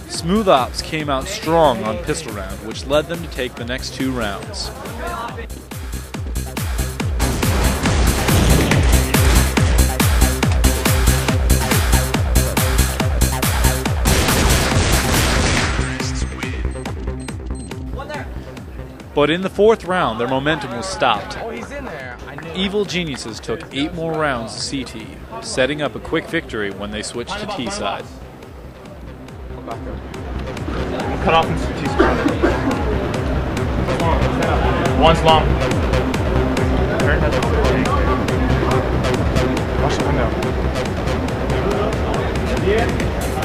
Smooth Ops came out strong on pistol round, which led them to take the next 2 rounds. But in the 4th round, their momentum was stopped. Evil Geniuses took 8 more rounds to CT, setting up a quick victory when they switched to T side. Cut off into T side. One's long.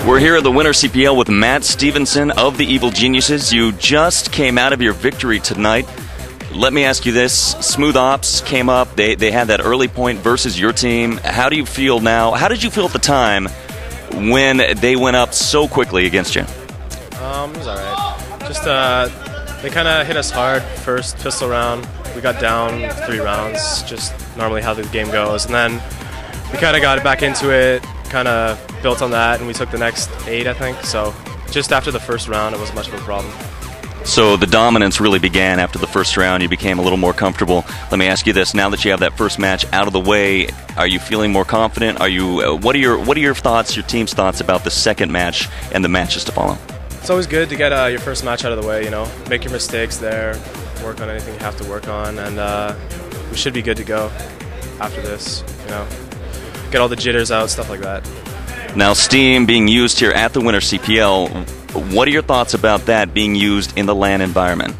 We're here at the Winter CPL with Matt Stevenson of the Evil Geniuses. You just came out of your victory tonight. Let me ask you this. Smooth Ops came up. They had that early point versus your team. How do you feel now? How did you feel at the time when they went up so quickly against you? It was alright. Just, they kind of hit us hard first pistol round. We got down 3 rounds, just normally how the game goes. And then we kind of got back into it, kind of built on that, and we took the next 8, I think. So just after the first round, it wasn't much of a problem. So the dominance really began after the first round. You became a little more comfortable. Let me ask you this: now that you have that first match out of the way, are you feeling more confident? Are you? What are your thoughts, your team's thoughts about the second match and the matches to follow? It's always good to get your first match out of the way. You know, make your mistakes there, work on anything you have to work on, and we should be good to go after this. You know, get all the jitters out, stuff like that. Now, Steam being used here at the Winter CPL. What are your thoughts about that being used in the LAN environment?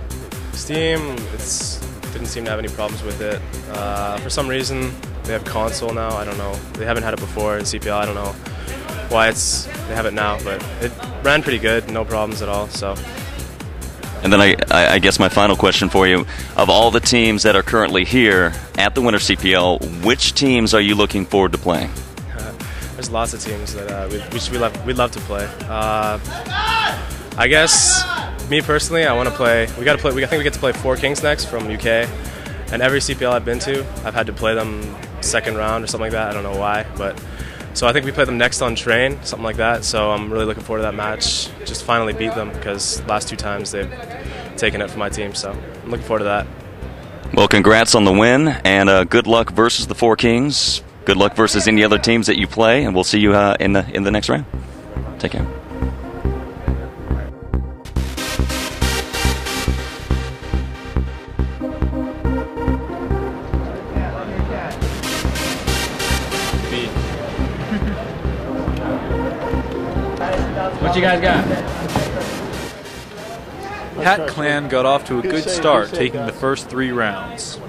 Steam, didn't seem to have any problems with it. For some reason, they have console now. I don't know. They haven't had it before in CPL. I don't know why they have it now, but it ran pretty good. No problems at all. So. And then I guess my final question for you: of all the teams that are currently here at the Winter CPL, which teams are you looking forward to playing? There's lots of teams that we'd love to play. I guess me personally, I want to play. I think we get to play 4 Kings next from UK, and every CPL I've been to, I've had to play them second round or something like that. I don't know why, but so I think we play them next on Train, something like that. So I'm really looking forward to that match. Just finally beat them because last 2 times they've taken it for my team. So I'm looking forward to that. Well, congrats on the win, and good luck versus the 4 Kings. Good luck versus any other teams that you play, and we'll see you in the next round. Take care. What you guys got? Hat Clan got off to a good start, taking the first 3 rounds.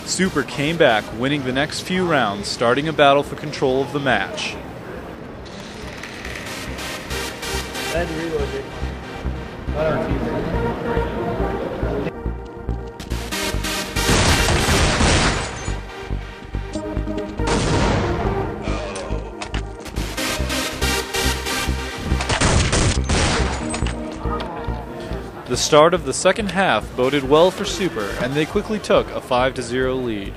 Super came back, winning the next few rounds, starting a battle for control of the match. The start of the second half boded well for Super, and they quickly took a 5-0 lead.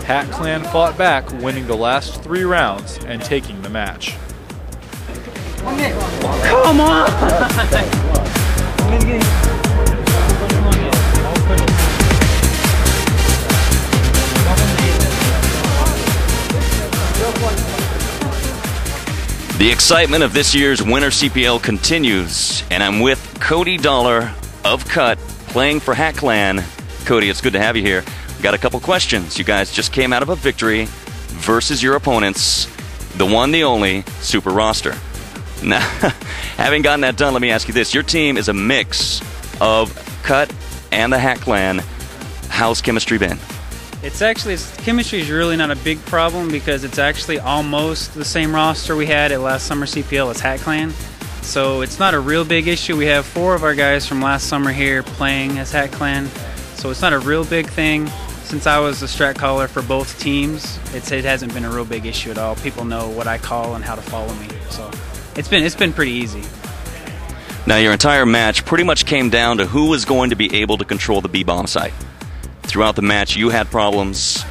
Hat Clan fought back, winning the last 3 rounds and taking the match. Come on! The excitement of this year's Winter CPL continues, and I'm with Cody Dollar of Cut, playing for Hat Clan. Cody, it's good to have you here. Got a couple questions. You guys just came out of a victory. versus your opponents, the one, the only, super roster. Now, having gotten that done, let me ask you this. Your team is a mix of Cut and the Hat Clan. How's chemistry been? Chemistry is really not a big problem because it's actually almost the same roster we had at last summer CPL as Hat Clan. So it's not a real big issue. We have 4 of our guys from last summer here playing as Hat Clan. So it's not a real big thing. Since I was the strat caller for both teams, it hasn't been a real big issue at all. People know what I call and how to follow me. So it's been pretty easy. Now, your entire match pretty much came down to who was going to be able to control the B-bomb site. Throughout the match, you had problems,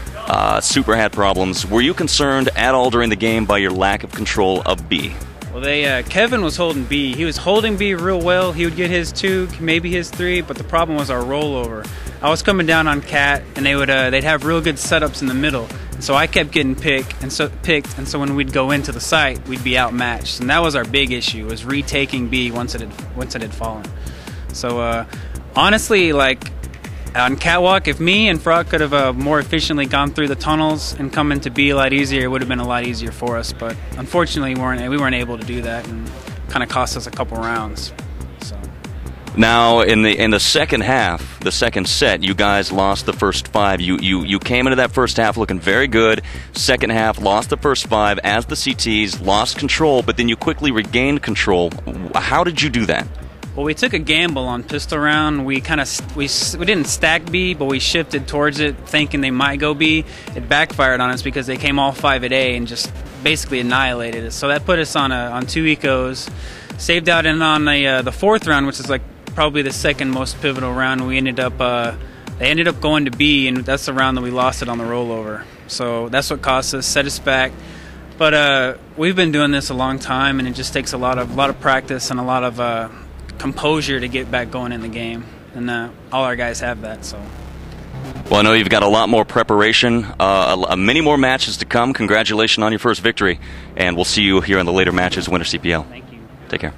Super had problems. Were you concerned at all during the game by your lack of control of B? Well, Kevin was holding B. He was holding B real well. He would get his 2, maybe his 3, but the problem was our rollover. I was coming down on Cat, and they'd have real good setups in the middle. So I kept getting picked, and so when we'd go into the site, we'd be outmatched, and that was our big issue, was retaking B once it had fallen. So honestly, like on Catwalk, if me and Frog could have more efficiently gone through the tunnels and come into B a lot easier, it would have been a lot easier for us. But unfortunately, we weren't able to do that, and kind of cost us a couple rounds. So. Now, in the second half, the second set, you guys lost the first 5. You came into that first half looking very good. Second half, lost the first 5 as the CTs, lost control, but then you quickly regained control. How did you do that? Well, we took a gamble on pistol round. We didn't stack B, but we shifted towards it, thinking they might go B. It backfired on us because they came all 5 at A and just basically annihilated us. So that put us on 2 ecos. Saved out in on the 4th round, which is like probably the second most pivotal round. They ended up going to B, and that's the round that we lost it on the rollover. So that's what cost us, set us back. But we've been doing this a long time, and it just takes a lot of practice and a lot of composure to get back going in the game, and all our guys have that. So. Well, I know you've got a lot more preparation, many more matches to come. Congratulations on your first victory, and we'll see you here in the later matches, Winter CPL. Thank you. Take care.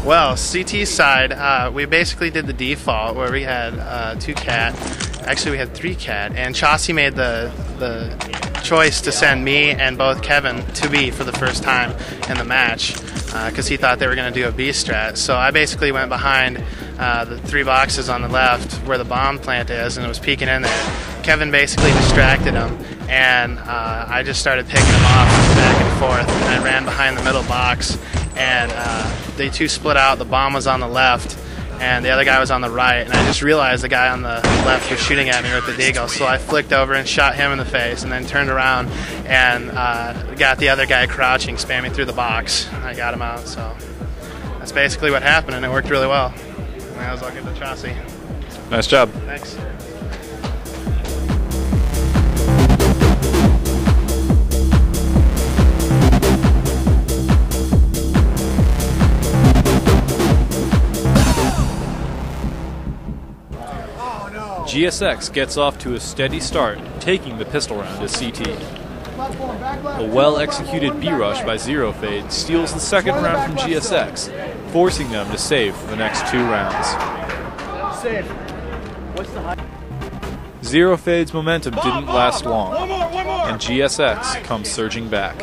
Well, CT side, we basically did the default where we had 2 cat. Actually, we had 3 cat, and Chauncey made the choice to send me and both Kevin to B for the first time in the match because he thought they were going to do a B strat. So I basically went behind the 3 boxes on the left where the bomb plant is, and it was peeking in there. Kevin basically distracted him, and I just started picking him off back and forth, and I ran behind the middle box, and they 2 split out. The bomb was on the left, and the other guy was on the right, and I just realized the guy on the left was shooting at me with the deagle, so I flicked over and shot him in the face, and then turned around and got the other guy crouching, spamming through the box. I got him out, so that's basically what happened, and it worked really well. And that was all good to Chauncey. Nice job. Thanks. GSX gets off to a steady start, taking the pistol round to CT. A well-executed B-rush by Zero Fade steals the second round from GSX, forcing them to save for the next 2 rounds. Zero Fade's momentum didn't last long, and GSX comes surging back.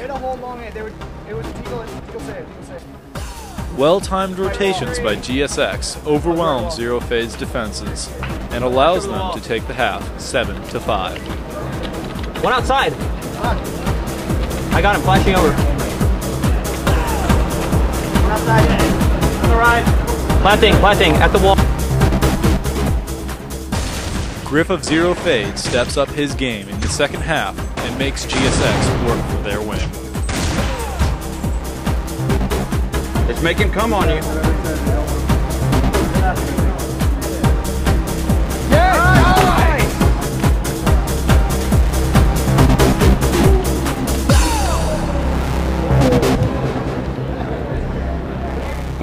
Well-timed rotations by GSX overwhelm Zero Fade's defenses and allows them to take the half 7-5. One outside. I got him flashing over. One outside. On the right. Planting at the wall. Griff of Zero Fade steps up his game in the second half and makes GSX work for their win. Let's make him come on you.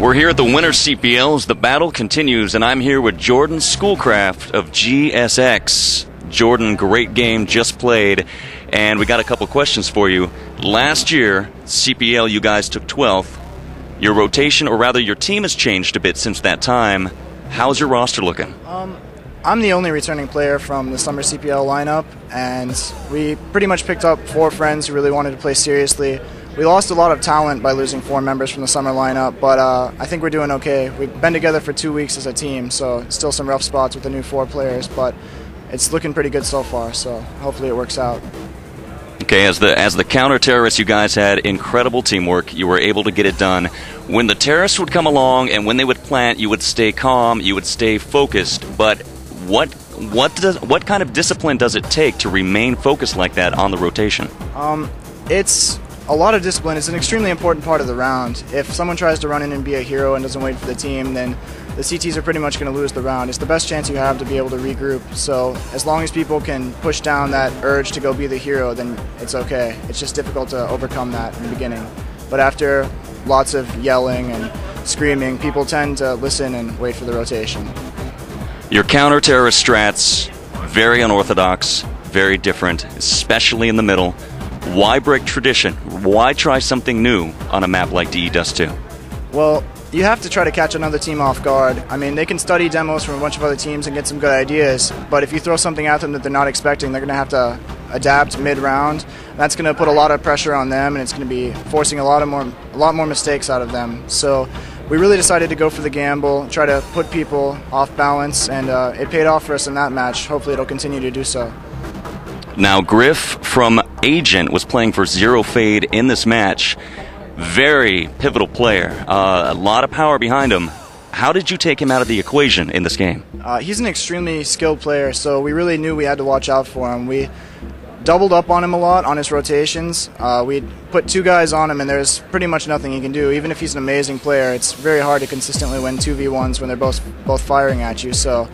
We're here at the Winter CPL as the battle continues, and I'm here with Jordan Schoolcraft of GSX. Jordan, great game just played, and we got a couple questions for you. Last year, CPL, you guys took 12th. Your rotation, or rather your team, has changed a bit since that time. How's your roster looking? I'm the only returning player from the summer CPL lineup, and we pretty much picked up 4 friends who really wanted to play seriously. We lost a lot of talent by losing 4 members from the summer lineup, but I think we're doing okay. We've been together for 2 weeks as a team, so still some rough spots with the new 4 players, but it's looking pretty good so far, so hopefully it works out. Okay, as the counter-terrorists, you guys had incredible teamwork. You were able to get it done. When the terrorists would come along and when they would plant, you would stay calm, you would stay focused. But what kind of discipline does it take to remain focused like that on the rotation? It's a lot of discipline. It's an extremely important part of the round. If someone tries to run in and be a hero and doesn't wait for the team, then the CTs are pretty much going to lose the round. It's the best chance you have to be able to regroup. So as long as people can push down that urge to go be the hero, then it's okay. It's just difficult to overcome that in the beginning. But after lots of yelling and screaming, people tend to listen and wait for the rotation. Your counter-terrorist strats, very unorthodox, very different, especially in the middle. Why break tradition? Why try something new on a map like DE Dust 2? Well, you have to try to catch another team off guard. I mean, they can study demos from a bunch of other teams and get some good ideas, but if you throw something at them that they're not expecting, they're going to have to adapt mid-round. That's going to put a lot of pressure on them, and it's going to be forcing a lot more mistakes out of them. So we really decided to go for the gamble, try to put people off balance, and it paid off for us in that match. Hopefully it'll continue to do so. Now, Griff from Agent was playing for Zero Fade in this match. Very pivotal player. A lot of power behind him. How did you take him out of the equation in this game? He's an extremely skilled player, so we really knew we had to watch out for him. We doubled up on him a lot on his rotations. We put 2 guys on him, and there's pretty much nothing he can do. Even if he's an amazing player, it's very hard to consistently win 2v1s when they're both firing at you. So,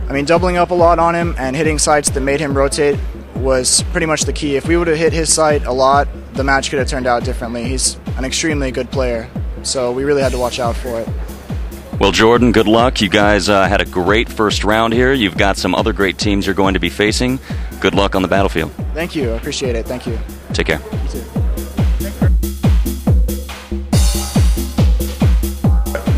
I mean, doubling up a lot on him and hitting sites that made him rotate was pretty much the key. If we would have hit his site a lot, the match could have turned out differently. He's an extremely good player, so we really had to watch out for it. Well, Jordan, good luck. You guys had a great first round here. You've got some other great teams you're going to be facing. Good luck on the battlefield. Thank you. I appreciate it. Thank you. Take care. You too.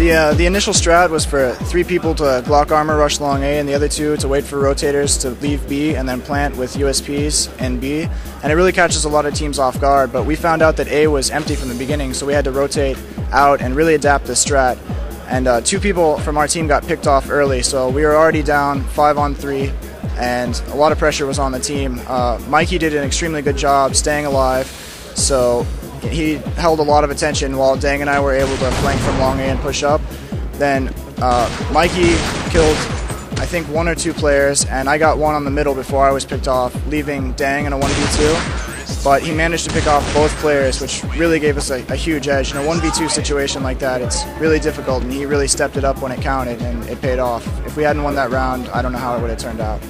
The initial strat was for 3 people to Glock armor rush long A and the other 2 to wait for rotators to leave B and then plant with USPs in B. And it really catches a lot of teams off guard, but we found out that A was empty from the beginning, so we had to rotate out and really adapt the strat. And 2 people from our team got picked off early, so we were already down 5-on-3, and a lot of pressure was on the team. Mikey did an extremely good job staying alive, so he held a lot of attention while Dang and I were able to flank from long A and push up. Then Mikey killed, I think, 1 or 2 players, and I got 1 on the middle before I was picked off, leaving Dang in a 1v2. But he managed to pick off both players, which really gave us a huge edge. In a 1v2 situation like that, it's really difficult, and he really stepped it up when it counted, and it paid off. If we hadn't won that round, I don't know how it would have turned out.